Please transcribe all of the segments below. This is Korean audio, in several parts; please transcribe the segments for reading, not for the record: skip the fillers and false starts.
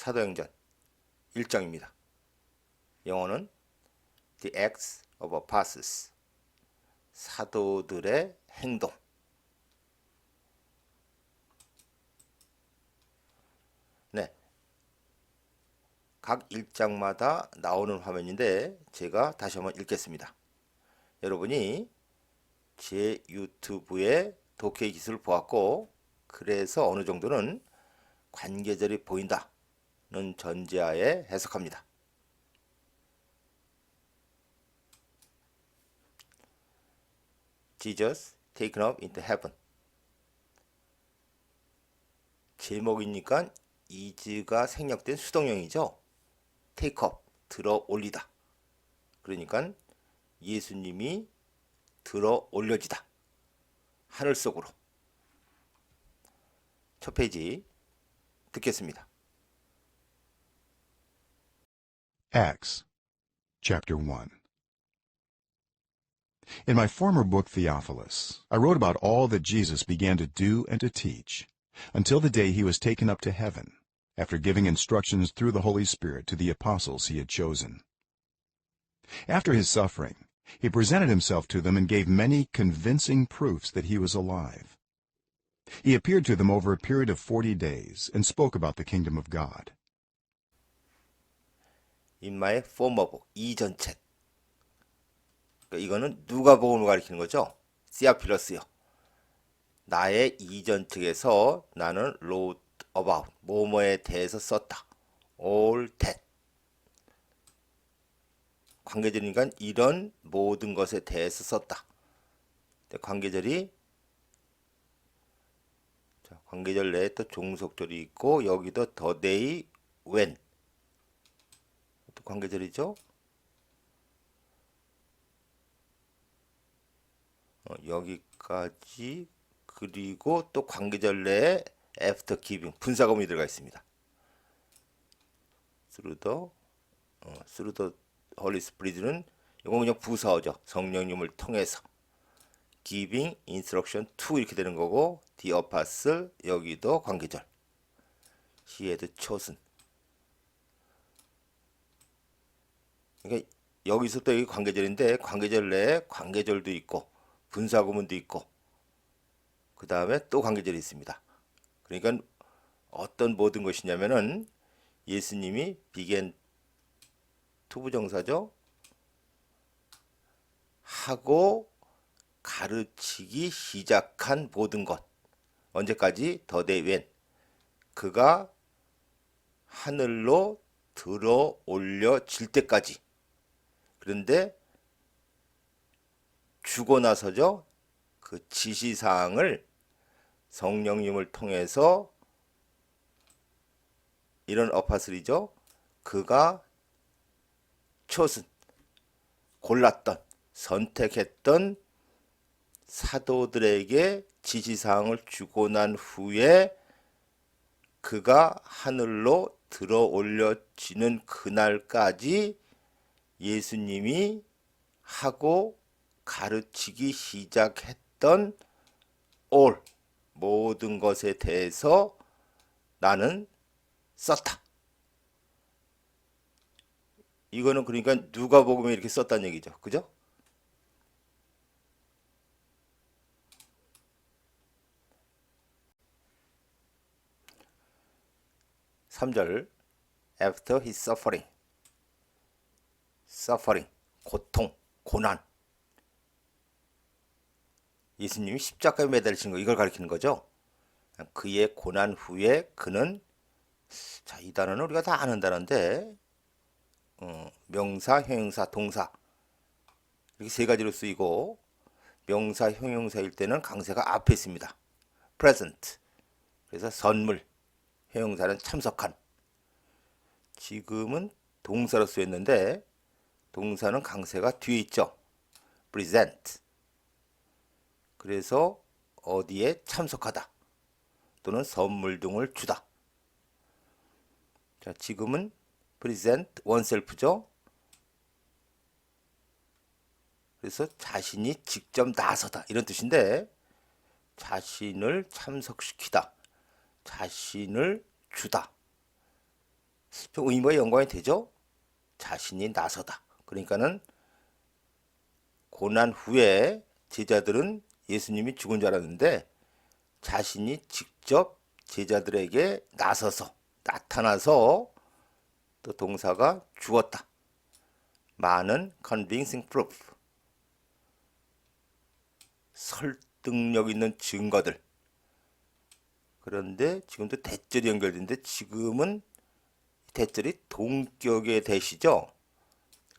사도행전 1장입니다. 영어는 The Acts of Apostles, 사도들의 행동. 네, 각 1장마다 나오는 화면인데 제가 다시 한번 읽겠습니다. 여러분이 제 유튜브에 독해 기술을 보았고, 그래서 어느 정도는 관계절이 보인다는 전제하에 해석합니다. Jesus taken up into heaven. 제목이니까 is가 생략된 수동형이죠. take up, 들어 올리다. 그러니까 예수님이 들어 올려지다. 하늘 속으로. 첫 페이지 듣겠습니다. Acts, chapter 1. In my former book, Theophilus, I wrote about all that Jesus began to do and to teach, until the day he was taken up to heaven, after giving instructions through the Holy Spirit to the apostles he had chosen. After his suffering, he presented himself to them and gave many convincing proofs that he was alive. He appeared to them over a period of 40 days and spoke about the kingdom of God. In my former book, 이전 책. 이거는 누가복음을 가리키는 거죠. Theophilus요. 나의 이전 책에서 나는 wrote about, 뭐뭐에 대해서 썼다. all that. 관계절이니까 이런 모든 것에 대해서 썼다. 관계절이, 관계절 내에 또 종속절이 있고, 여기도 the day when. 또 관계절이죠. 여기까지. 그리고 또 관계절 내에 after giving, 분사구문이 들어가 있습니다. through the Holy Spirit는 이건 그냥 부사어죠. 성령님을 통해서. giving instruction to 이렇게 되는 거고, the apostle 여기도 관계절. he had chosen. 그러니까 여기서 또 여기 관계절인데, 관계절 내에 관계절도 있고 분사구문도 있고, 그 다음에 또 관계절이 있습니다. 그러니까 어떤 모든 것이냐면은 예수님이 began 투부정사죠. 하고 가르치기 시작한 모든 것. 언제까지? the day when. 그가 하늘로 들어 올려질 때까지. 그런데 주고 나서죠. 그 지시사항을 성령님을 통해서 이런 어파슬이죠. 그가 chosen, 골랐던, 선택했던 사도들에게 지시사항을 주고 난 후에 그가 하늘로 들어 올려지는 그날까지 예수님이 하고 가르치기 시작했던 all, 모든 것에 대해서 나는 썼다. 이거는 그러니까 누가복음에 이렇게 썼다는 얘기죠. 그죠? (3절) After his suffering, 고통, 고난. 예수님이 십자가에 매달리신 거, 이걸 가리키는 거죠. 그의 고난 후에 그는, 자, 이 단어는 우리가 다 아는 단어인데, 명사, 형용사, 동사 이렇게 세 가지로 쓰이고, 명사, 형용사일 때는 강세가 앞에 있습니다. present. 그래서 선물, 형용사는 참석한. 지금은 동사로 쓰였는데 동사는 강세가 뒤에 있죠. present. 그래서 어디에 참석하다 또는 선물 등을 주다. 자, 지금은 present oneself죠. 그래서 자신이 직접 나서다 이런 뜻인데, 자신을 참석시키다, 자신을 주다. 좀 의미와 연관이 되죠? 자신이 나서다. 그러니까는 고난 후에 제자들은 예수님이 죽은 줄 알았는데 자신이 직접 제자들에게 나서서 나타나서 또 동사가 죽었다. 많은 convincing proof. 설득력 있는 증거들. 그런데 지금도 대절이 연결되는데 지금은 대절이 동격의 대시죠.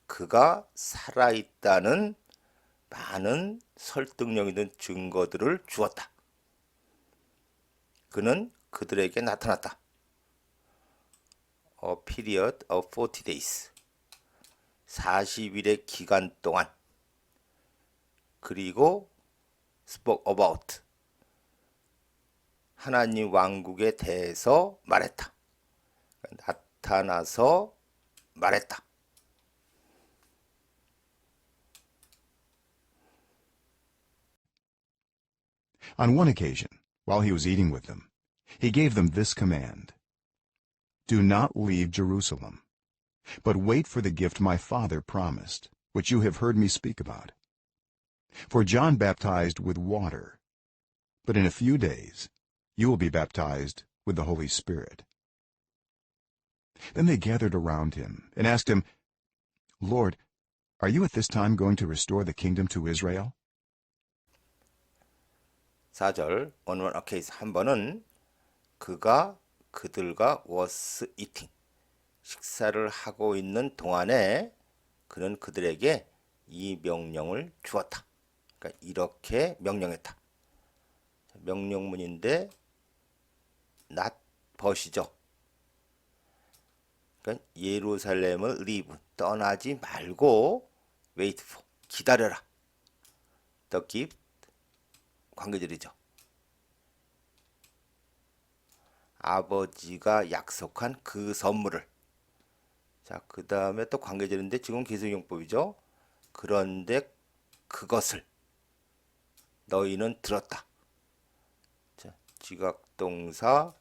그가 살아있다는 많은 설득력 있는 증거들을 주었다. 그는 그들에게 나타났다. A period of 40 days. 40일의 기간 동안. 그리고 spoke about. 하나님 왕국에 대해서 말했다. 나타나서 말했다. On one occasion, while he was eating with them, he gave them this command: Do not leave Jerusalem, but wait for the gift my Father promised, which you have heard me speak about. For John baptized with water, but in a few days you will be baptized with the Holy Spirit. Then they gathered around him and asked him, Lord, are you at this time going to restore the kingdom to Israel? 4절 on one occasion 한 번은 그가 그들과 was eating 식사를 하고 있는 동안에 그는 그들에게 이 명령을 주었다. 그러니까 이렇게 명령했다. 명령문인데 not but이죠. 그러니까 예루살렘을 leave 떠나지 말고 wait for 기다려라. The gift 관계절이죠. 아버지가 약속한 그 선물을. 자, 그 다음에 또 관계절인데 지금 계승용법이죠. 그런데 그것을 너희는 들었다. 자, 지각동사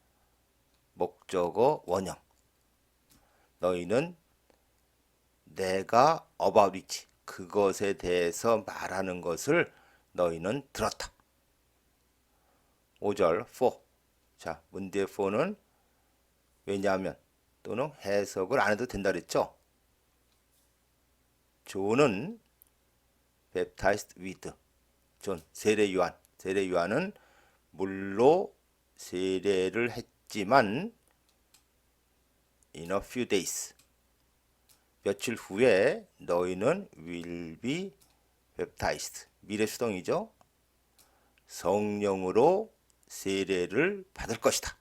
목적어 원형. 너희는 내가 about which 그것에 대해서 말하는 것을 너희는 들었다. 5절 for. 자, 문제 for는 왜냐하면 또는 해석을 안 해도 된다 그랬죠. 존은 baptized with. 존 세례 요한. 세례 요한은 물로 세례를 했지만 in a few days. 며칠 후에 너희는 will be baptized. 미래 수동이죠. 성령으로 세례를 받을 것이다.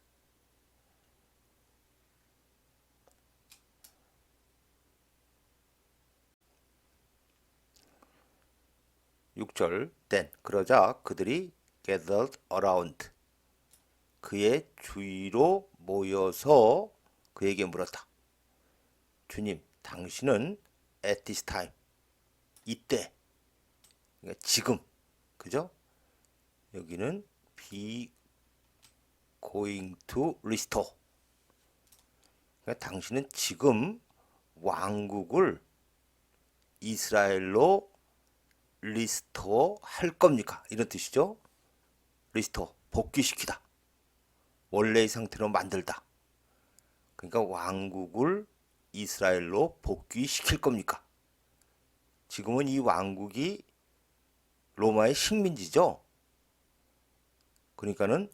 (6절) then 그러자 그들이 gathered around 그의 주위로 모여서 그에게 물었다. 주님, 당신은 at this time 이때 그러니까 지금 그죠? 여기는 be going to restore. 그러니까 당신은 지금 왕국을 이스라엘로 리스토어 할 겁니까? 이런 뜻이죠. 리스토어 복귀시키다. 원래의 상태로 만들다. 그러니까 왕국을 이스라엘로 복귀시킬 겁니까? 지금은 이 왕국이 로마의 식민지죠. 그러니까는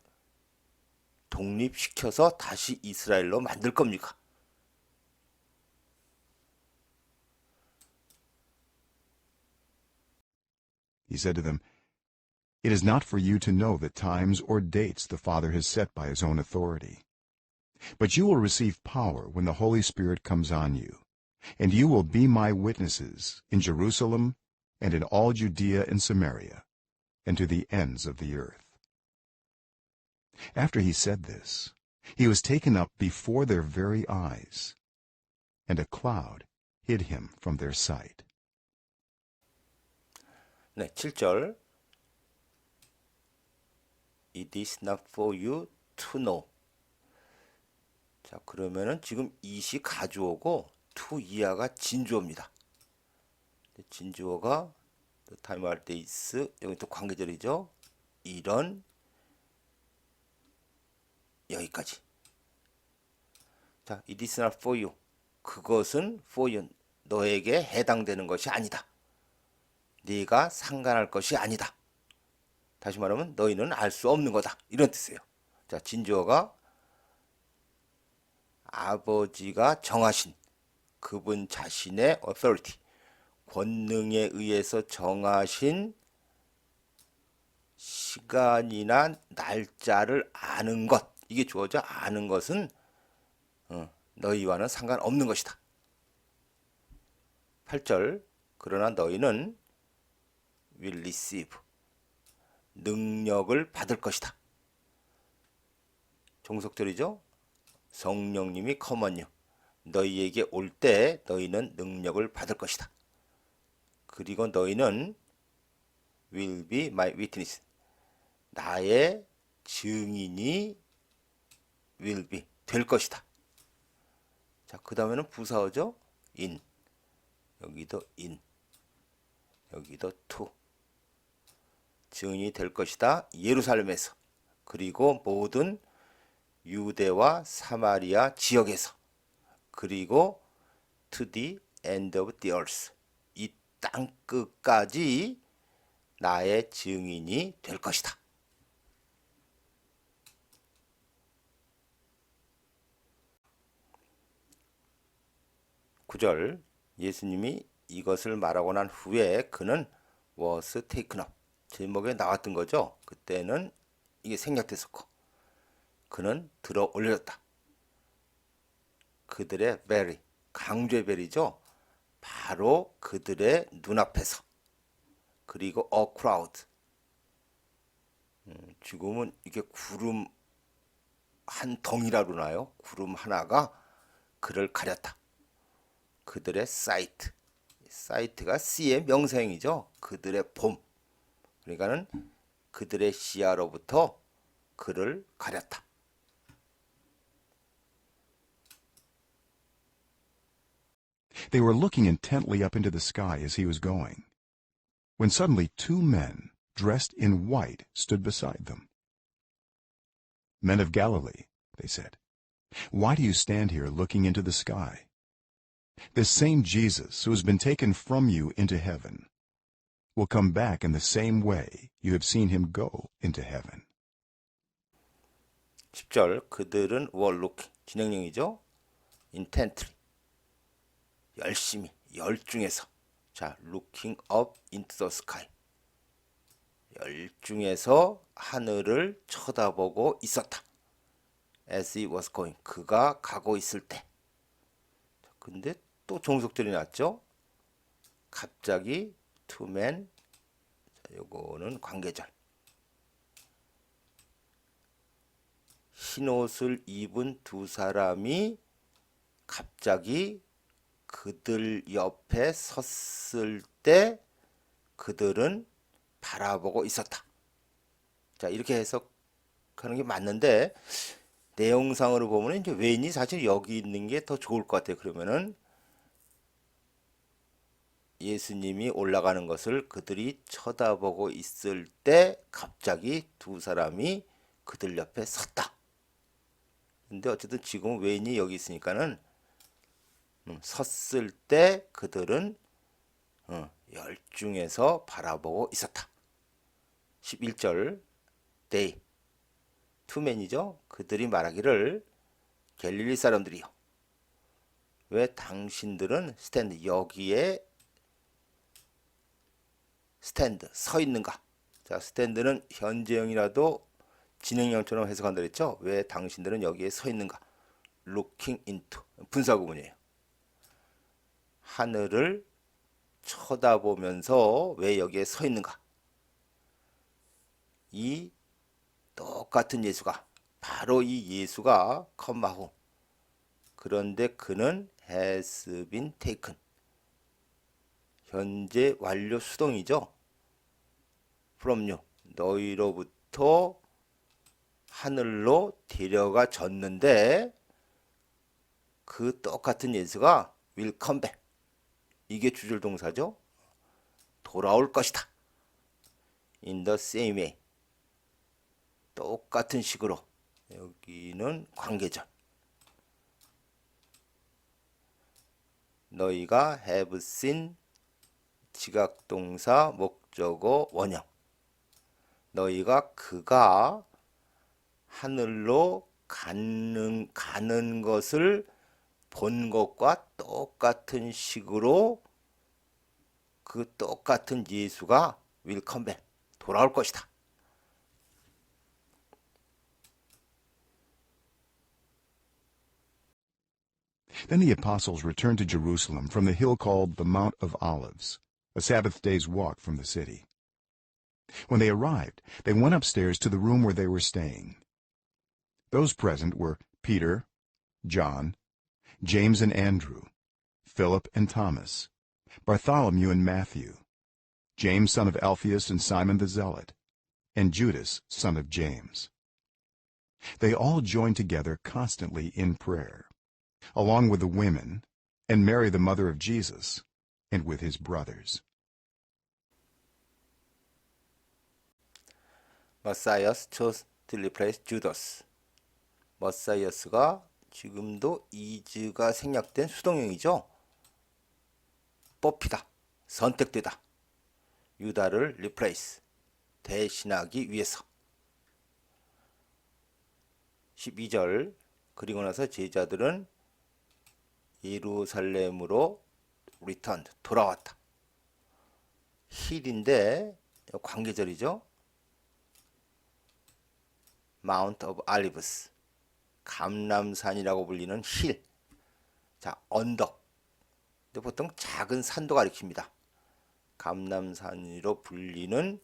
독립시켜서 다시 이스라엘로 만들 겁니까? He said to them, It is not for you to know the times or dates the Father has set by his own authority. But you will receive power when the Holy Spirit comes on you, and you will be my witnesses in Jerusalem and in all Judea and Samaria, and to the ends of the earth. After he said this, he was taken up before their very eyes, and a cloud hid him from their sight. 네, 7절. It is not for you to know. 자, 그러면은 지금 it이 가주어고 to 이하가 진주어입니다. 진주어가 타임 할 때 is, 여기 또 관계절이죠. 이런 여기까지. 자, it is not for you. 그것은 for you. 너에게 해당되는 것이 아니다. 네가 상관할 것이 아니다. 다시 말하면 너희는 알 수 없는 거다. 이런 뜻이에요. 자, 진주어가 아버지가 정하신 그분 자신의 authority, 권능에 의해서 정하신 시간이나 날짜를 아는 것. 이게 주어져. 아는 것은 너희와는 상관없는 것이다. 8절. 그러나 너희는 will receive. 능력을 받을 것이다. 종속절이죠. 성령님이 come on you. 너희에게 올 때 너희는 능력을 받을 것이다. 그리고 너희는 will be my witness. 나의 증인이 will be 될 것이다. 자, 그 다음에는 부사어죠. in. 여기도 in. 여기도 to. 증인이 될 것이다. 예루살렘에서. 그리고 모든 유대와 사마리아 지역에서. 그리고 to the end of the earth. 이 땅 끝까지 나의 증인이 될 것이다. 구절. 예수님이 이것을 말하고 난 후에 그는 was taken up. 제목에 나왔던 거죠. 그때는 이게 생략됐었고 그는 들어 올렸다. 그들의 베리, 강조의 베리죠. 바로 그들의 눈앞에서. 그리고 a crowd. 지금은 이게 구름 한 덩이라 그러나요? 구름 하나가 그를 가렸다. 그들의 사이트. 사이트가 C의 명사형이죠. 그들의 봄. 그러니까는 그들의 시야로부터 그를 가렸다. They were looking intently up into the sky as he was going, when suddenly 2 men dressed in white stood beside them. Men of Galilee, they said, why do you stand here looking into the sky? This same Jesus who has been taken from you into heaven will come back in the same way you have seen him go into heaven. 10절. 그들은 were looking. 진행형이죠. intently. 열심히, 열중해서. 자, looking up into the sky. 열중해서 하늘을 쳐다보고 있었다. As he was going. 그가 가고 있을 때. 근데 또 종속절이 났죠. 갑자기 two men. 자, 요거는 관계절. 흰 옷을 입은 두 사람이 갑자기 그들 옆에 섰을 때 그들은 바라보고 있었다. 자, 이렇게 해석하는 게 맞는데 내용상으로 보면 이제 웬이 사실 여기 있는 게 더 좋을 것 같아요. 그러면은 예수님이 올라가는 것을 그들이 쳐다보고 있을 때 갑자기 두 사람이 그들 옆에 섰다. 근데 어쨌든 지금 웬이 여기 있으니까는 섰을 때 그들은 열중해서 바라보고 있었다. 11절. they 투맨이죠. 그들이 말하기를 갈릴리 사람들이요. 왜 당신들은 스탠드 여기에 스탠드 서 있는가? 자, 스탠드는 현재형이라도 진행형처럼 해석한다 그랬죠. 왜 당신들은 여기에 서 있는가? looking into 분사구문이에요. 하늘을 쳐다보면서 왜 여기에 서 있는가? 이 똑같은 예수가 바로 이 예수가 컴마후. 그런데 그는 has been taken. 현재 완료 수동이죠. from you. 너희로부터 하늘로 데려가졌는데 그 똑같은 예수가 will come back. 이게 주절 동사죠. 돌아올 것이다. In the same way. 똑같은 식으로. 여기는 관계절. 너희가 have seen 지각동사 목적어 원형. 너희가 그가 하늘로 가는 것을 본 것과 똑같은 식으로 그 똑같은 예수가 will come back. 돌아올 것이다. Then the apostles returned to Jerusalem from the hill called the Mount of Olives, a Sabbath day's walk from the city. When they arrived, they went upstairs to the room where they were staying. Those present were Peter, John, James and Andrew, Philip and Thomas, Bartholomew and Matthew, James son of Alphaeus and Simon the Zealot, and Judas son of James. They all joined together constantly in prayer, along with the women, and Mary the mother of Jesus, and with his brothers. Matthias chose to replace Judas. 머사이어스가 지금도 is가 생략된 수동형이죠. 뽑히다, 선택되다. 유다를 replace, 대신하기 위해서. 12절, 그리고 나서 제자들은 예루살렘으로 returned, 돌아왔다. 힐인데 관계절이죠. Mount of Olives, 감람산이라고 불리는 힐. 자, 언덕. 근데 보통 작은 산도 가리킵니다. 감람산으로 불리는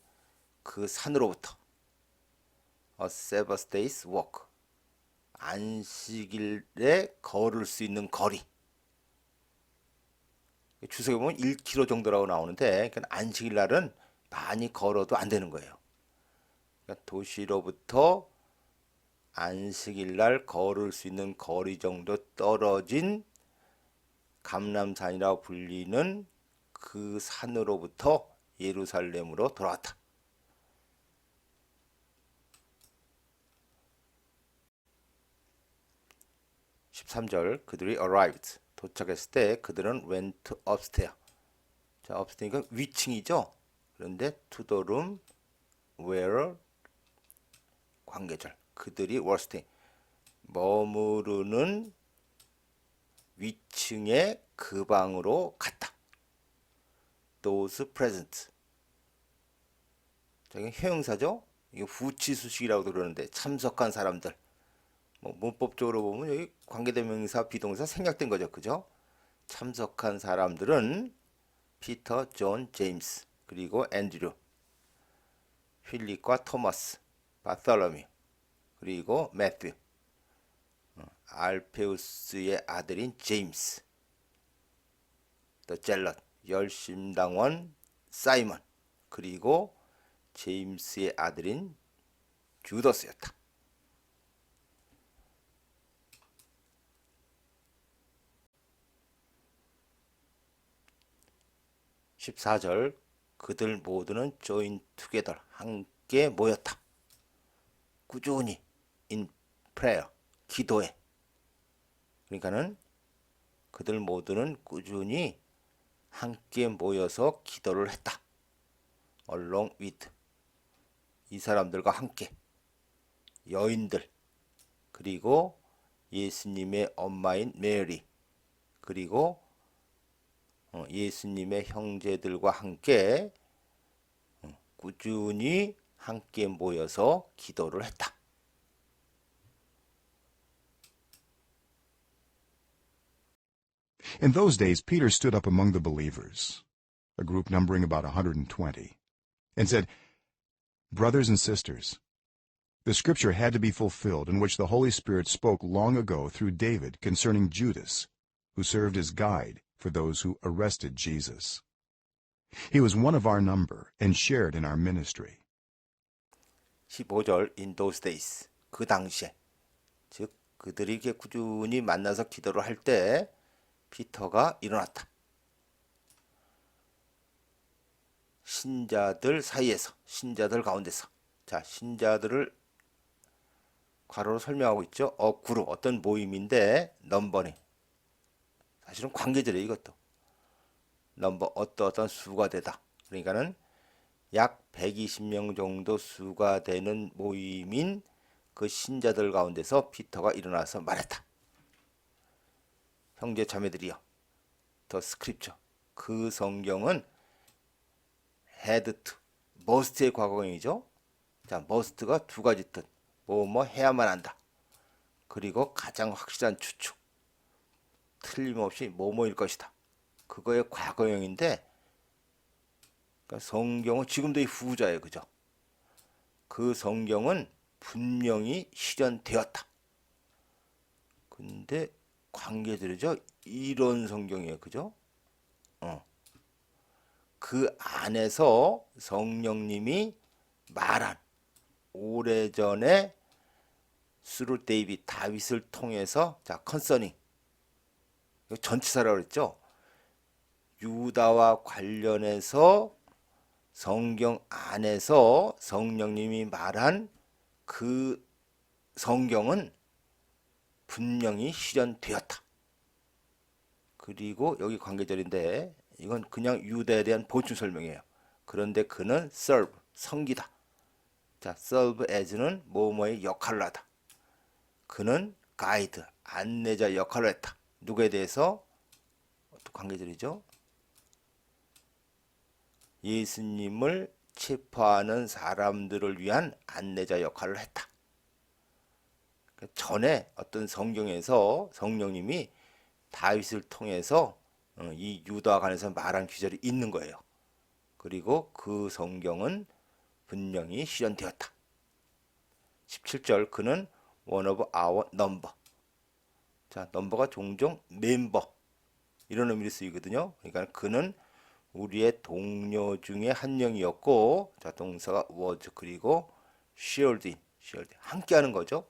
그 산으로부터. A Sabbath day's walk. 안식일에 걸을 수 있는 거리. 주석에 보면 1km 정도라고 나오는데 그러니까 안식일 날은 많이 걸어도 안 되는 거예요. 그러니까 도시로부터 안식일 날 걸을 수 있는 거리 정도 떨어진 감람산이라고 불리는 그 산으로부터 예루살렘으로 돌아왔다. (13절) 그들이 arrived, 도착했을 때 그들은 went upstairs. 자, upstairs니까 위층이죠. 그런데 to the room where 관계절. 그들이 were staying. 머무르는 위층의 그 방으로 갔다. Those present. 자, 이게 형용사죠. 이게 후치수식이라고도 그러는데 참석한 사람들. 뭐 문법적으로 보면 여기 관계대명사 비동사 생략된 거죠. 그죠? 참석한 사람들은 피터, 존, 제임스, 그리고 앤드류, 필립과 토마스, 바톨로뮤, 그리고 매튜, 알페우스의 아들인 제임스, 더 젤럿, 열심당원 사이먼, 그리고 제임스의 아들인 주더스였다. (14절) 그들 모두는 join together, 함께 모였다. 꾸준히 in prayer, 기도해. 그러니까는 그들 모두는 꾸준히 함께 모여서 기도를 했다. along with, 이 사람들과 함께 여인들, 그리고 예수님의 엄마인 메리, 그리고 예수님의 형제들과 함께 꾸준히 함께 모여서 기도를 했다. In those days Peter stood up among the believers, a group numbering about 120, and said, "Brothers and sisters, the scripture had to be fulfilled in which the Holy Spirit spoke long ago through David concerning Judas, who served as guide for those who arrested Jesus. He was one of our number and shared in our ministry." 15절 in those days, 그 당시에, 즉 그들이 이렇게 꾸준히 만나서 기도를 할 때 피터가 일어났다. 신자들 사이에서, 신자들 가운데서. 자, 신자들을 괄호로 설명하고 있죠. 그룹, 어떤 모임인데 넘버링. 사실은 관계절이에요, 이것도. 넘버, 어떤 수가 되다. 그러니까는 약 120명 정도 수가 되는 모임인 그 신자들 가운데서 피터가 일어나서 말했다. 형제 자매들이여, 더 스크립처. 그 성경은 had to, must의 과거형이죠. 자, must가 두 가지 뜻. 뭐 해야만 한다. 그리고 가장 확실한 추측. 틀림없이 뭐뭐일 것이다. 그거의 과거형인데, 그러니까 성경은 지금도 이 후자예요, 그죠? 그 성경은 분명히 실현되었다. 근데 관계들이죠. 이런 성경이에요, 그죠? 그 안에서 성령님이 말한 오래전에 스루 데이빗 다윗을 통해서 자 컨서닝 전치사라고 그랬죠. 유다와 관련해서 성경 안에서 성령님이 말한 그 성경은 분명히 실현되었다. 그리고 여기 관계절인데 이건 그냥 유다에 대한 보충 설명이에요. 그런데 그는 serve, 섬기다. 자, serve as는 뭐뭐의 역할을 하다. 그는 가이드, 안내자 역할을 했다. 누구에 대해서? 또 관계절이죠. 예수님을 체포하는 사람들을 위한 안내자 역할을 했다. 전에 어떤 성경에서 성령님이 다윗을 통해서 이 유다와 관해서 말한 구절이 있는 거예요. 그리고 그 성경은 분명히 실현되었다. 17절 그는 one of our number. 자, 넘버가 종종 멤버 이런 의미로 쓰이거든요. 그러니까 그는 우리의 동료 중에 한 명이었고, 자, 동사가 was 그리고 shared 함께하는 거죠.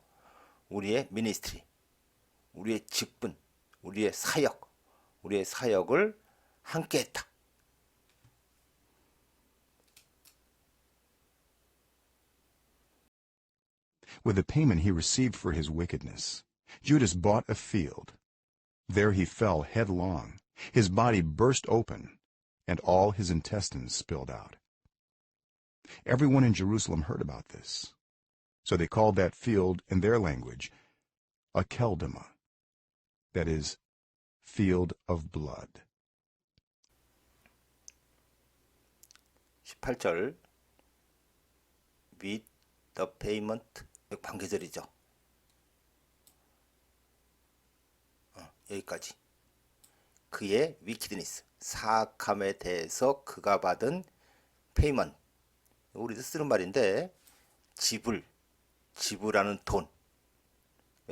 우리의 미니스트리, 우리의 직분, 우리의 사역을 함께했다. With the payment he received for his wickedness, Judas bought a field. There he fell headlong. His body burst open, and all his intestines spilled out. Everyone in Jerusalem heard about this. So they called that field in their language Akeldama, that is, field of blood. 18절 with the payment 관계절이죠. 여기까지. 그의 wickedness 사악함에 대해서 그가 받은 payment 우리도 쓰는 말인데 지불하는 돈.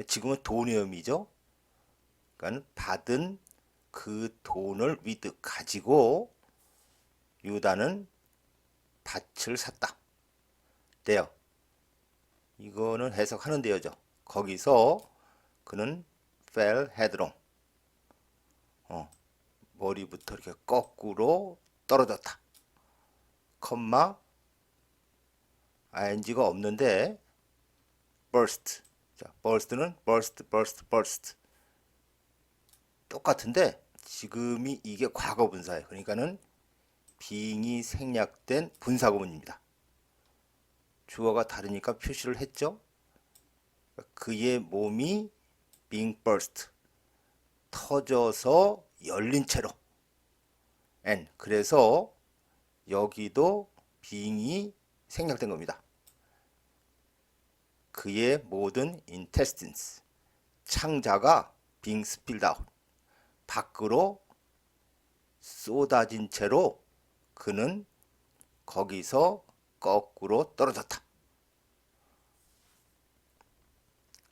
지금은 돈의 의미죠. 그러니까 받은 그 돈을 가지고 유다는 밭을 샀다. 대요. 이거는 해석하는 대요죠. 거기서 그는 fell headlong. 머리부터 이렇게 거꾸로 떨어졌다. 컴마 ing가 없는데 burst. 자, burst는 burst. 똑같은데 지금이 이게 과거 분사예요. 그러니까는 being이 생략된 분사 구문입니다. 주어가 다르니까 표시를 했죠. 그의 몸이 being burst. 터져서 열린 채로. and 그래서 여기도 being이 생략된 겁니다. 그의 모든 intestines 창자가 being spilled out 밖으로 쏟아진 채로 그는 거기서 거꾸로 떨어졌다.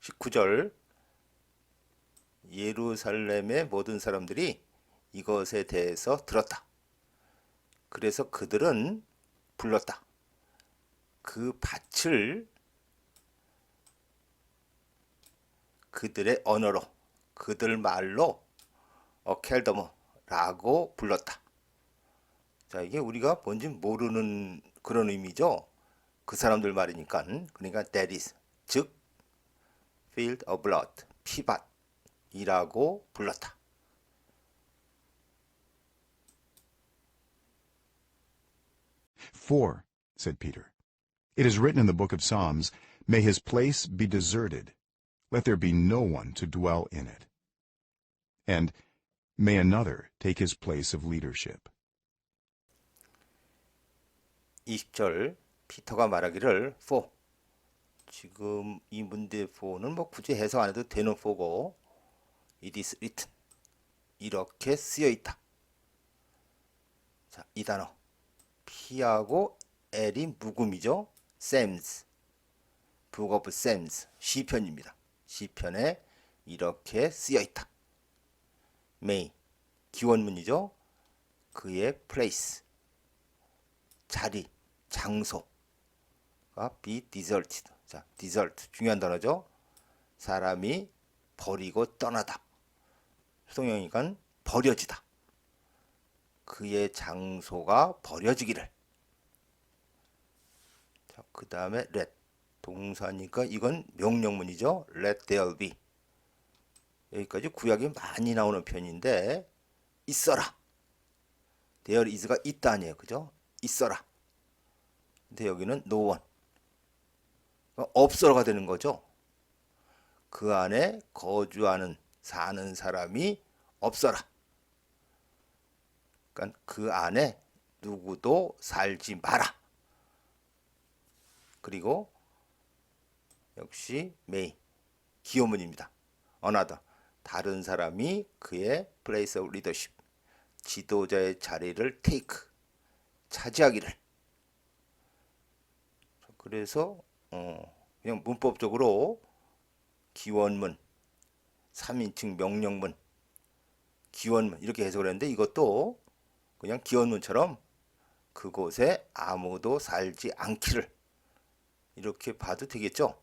19절 예루살렘의 모든 사람들이 이것에 대해서 들었다. 그래서 그들은 불렀다. 그 밭을 그들의 언어로, 그들 말로 켈더머라고 불렀다. 자, 이게 우리가 뭔지 모르는 그런 의미죠. 그 사람들 말이니까. 그러니까 that is, 즉 field of blood, 피밭이라고 불렀다. For, said Peter, it is written in the book of Psalms, may his place be deserted. Let there be no one to dwell in it. And may another take his place of leadership. 20절 피터가 말하기를 for, 지금 이 문제 for는 뭐 굳이 해석 안 해도 되는 for고 it is written, 이렇게 쓰여 있다. 자, 이 단어 P하고 L이 묵음이죠. Psalms, Book of Psalms, 시편입니다. 시편에 이렇게 쓰여 있다. May, 기원문이죠. 그의 place, 자리, 장소가 be deserted. 자, desert 중요한 단어죠. 사람이 버리고 떠나다. 수동형이니까 버려지다. 그의 장소가 버려지기를. 자, 그 다음에 let, 동사니까 이건 명령문이죠. let there be. 여기까지 구약이 많이 나오는 편인데 있어라. there is가 있다 아니에요. 그죠? 있어라. 근데 여기는 no one. 없어가 되는 거죠. 그 안에 거주하는, 사는 사람이 없어라. 그러니까 그 안에 누구도 살지 마라. 그리고 역시 may, 기호문입니다. another, 다른 사람이 그의 place of leadership, 지도자의 자리를 take, 차지하기를. 그래서 그냥 문법적으로 기원문, 3인칭 명령문, 기원문 이렇게 해석을 했는데 이것도 그냥 기원문처럼 그곳에 아무도 살지 않기를 이렇게 봐도 되겠죠.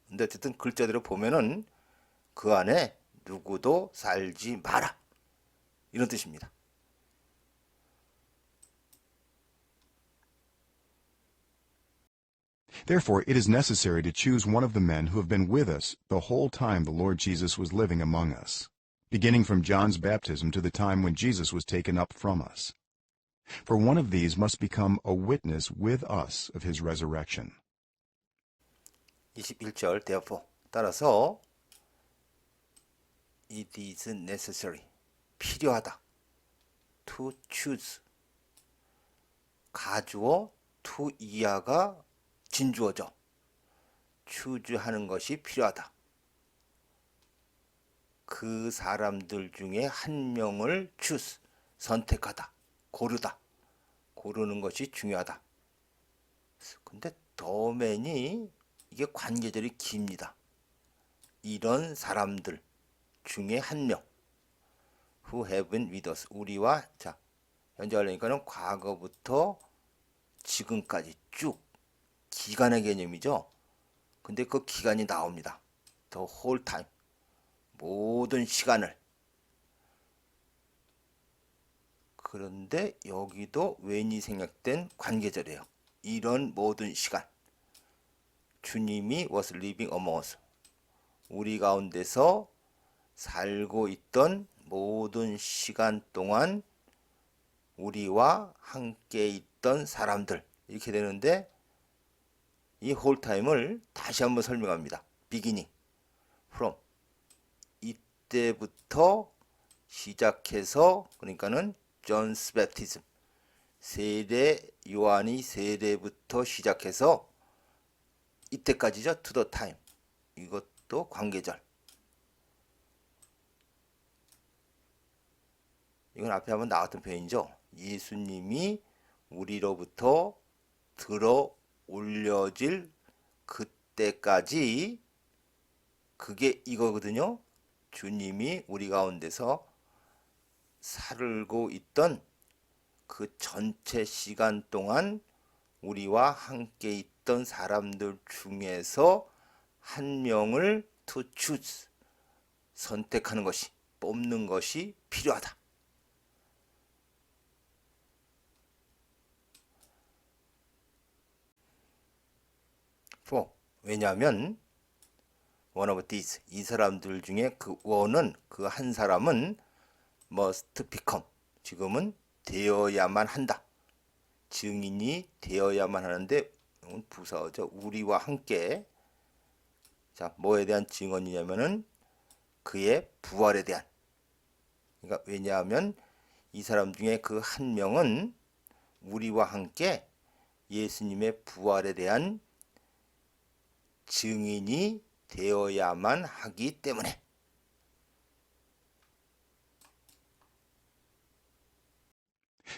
근데 어쨌든 글자대로 보면은 그 안에 누구도 살지 마라 이런 뜻입니다. Therefore, it is necessary to choose one of the men who have been with us the whole time the Lord Jesus was living among us, beginning from John's baptism to the time when Jesus was taken up from us. For one of these must become a witness with us of his resurrection. 21절 therefore, 따라서 it is necessary, 필요하다. to choose, 가주어 to 이하가 진주어죠. choose 하는 것이 필요하다. 그 사람들 중에 한 명을 choose, 선택하다, 고르다. 고르는 것이 중요하다. 근데 더맨이 이게 관계절이 깁니다. 이런 사람들 중에 한 명. who have been with us. 우리와, 자, 현재 하려니까는 과거부터 지금까지 쭉 기간의 개념이죠. 근데 그 기간이 나옵니다. the whole time. 모든 시간을. 그런데 여기도 when이 생략된 관계절이에요. 이런 모든 시간. 주님이 was living among us. 우리 가운데서 살고 있던 모든 시간 동안 우리와 함께 있던 사람들. 이렇게 되는데 이 whole time을 다시 한번 설명합니다. beginning, from. 이때부터 시작해서 그러니까는 존스 베프티즘, 세례 요한이 세례부터 시작해서 이때까지죠. to the time. 이것도 관계절. 이건 앞에 한번 나왔던 표현이죠. 예수님이 우리로부터 들어 올려질 그때까지, 그게 이거거든요. 주님이 우리 가운데서 살고 있던 그 전체 시간 동안 우리와 함께 있던 사람들 중에서 한 명을 to choose, 선택하는 것이, 뽑는 것이 필요하다. 왜냐하면 one of these, 이 사람들 중에 그 one은, 그 한 사람은 must become, 지금은 되어야만 한다. 증인이 되어야만 하는데 이건 부사어죠. 우리와 함께. 자, 뭐에 대한 증언이냐면은 그의 부활에 대한. 그러니까 왜냐하면 이 사람 중에 그 한 명은 우리와 함께 예수님의 부활에 대한 증인이 되어야만 하기 때문에.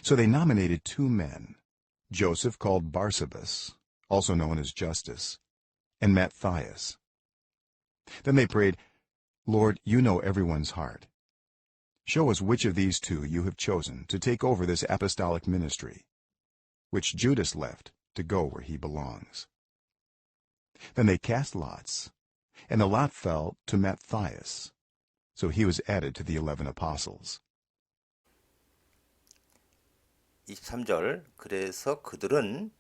So they nominated 2 men, Joseph called Barsabas, also known as Justus, and Matthias. Then they prayed, Lord, you know everyone's heart. Show us which of these 2 you have chosen to take over this apostolic ministry, which Judas left to go where he belongs. Then they cast lots, and the lot fell to Matthias. So he was added to the 11 apostles. 23절, 그래서 그들은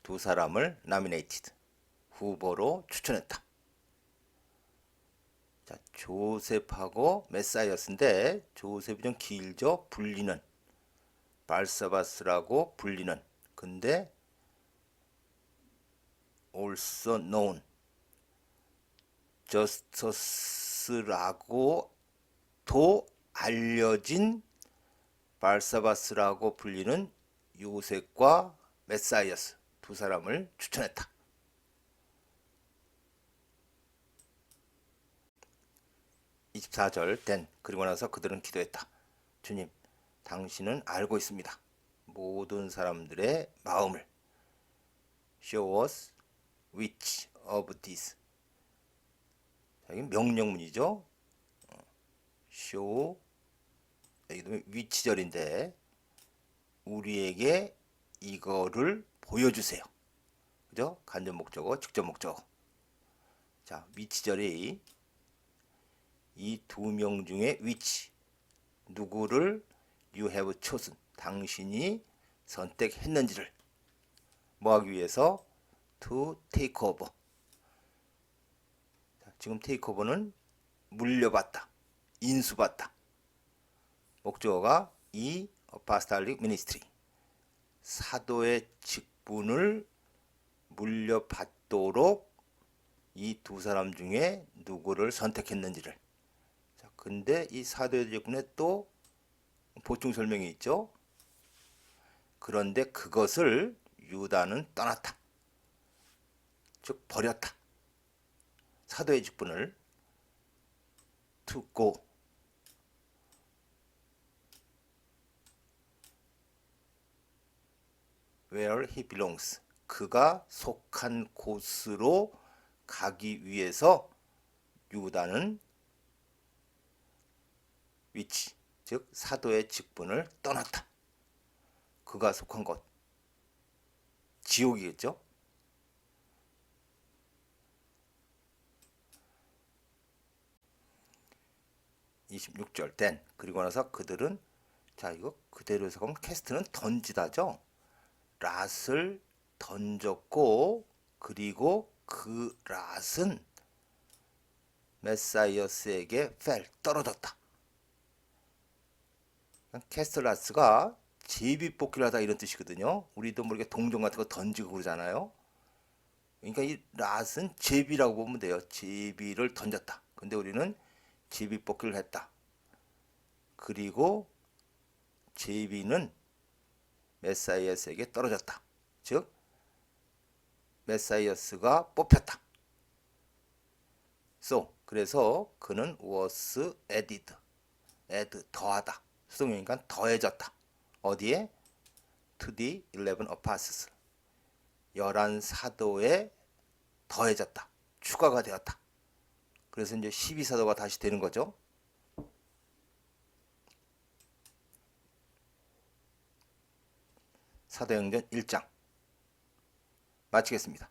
2 사람을 nominated, 후보로 추천했다. 자, 조셉하고 메사이어스인데 조셉이 좀 길죠. 불리는 발사바스라고 불리는. 근데 also known justus라고도 알려진 발사바스라고 불리는 요셉과 메사이어스 2 사람을 추천했다. 24절 된, 그리고 나서 그들은 기도했다. 주님, 당신은 알고 있습니다. 모든 사람들의 마음을. Show us which of these. 여기 명령문이죠. show, 여기도 위치절인데 우리에게 이거를 보여주세요. 그죠? 간접 목적어, 직접 목적어. 자, 위치절이 이 2명 중에 which, 누구를 you have chosen, 당신이 선택했는지를 뭐 하기 위해서? to take over. 자, 지금 take over는 물려받다, 인수받다. 목적어가 이 apostolic ministry, 사도의 직분을 물려받도록 이 2 사람 중에 누구를 선택했는지를. 자, 근데 이 사도의 직분에 또 보충 설명이 있죠. 그런데 그것을 유다는 떠났다. 즉 버렸다. 사도의 직분을 to go. where he belongs. 그가 속한 곳으로 가기 위해서 유다는 which, 즉 사도의 직분을 떠났다. 그가 속한 곳, 지옥이겠죠. (26절) 된, 그리고 나서 그들은, 자, 이거 그대로 해석하면 캐스트는 던지다죠. 랏을 던졌고, 그리고 그 랏은 메사이어스에게 fell, 떨어졌다. 캐스트라스가 제비뽑기를 하다 이런 뜻이거든요. 우리도 모르게 동전 같은 거 던지고 그러잖아요. 그러니까 이 랏은 제비라고 보면 돼요. 제비를 던졌다. 근데 우리는 제비뽑기를 했다. 그리고 제비는 메사이어스에게 떨어졌다. 즉 메사이어스가 뽑혔다. So, 그래서 그는 was added, add, 더하다. 수동이니까 더해졌다. 어디에? to the 11 apostles, 11 사도에 더해졌다. 추가가 되었다. 그래서 이제 12사도가 다시 되는 거죠. 사도행전 1장 마치겠습니다.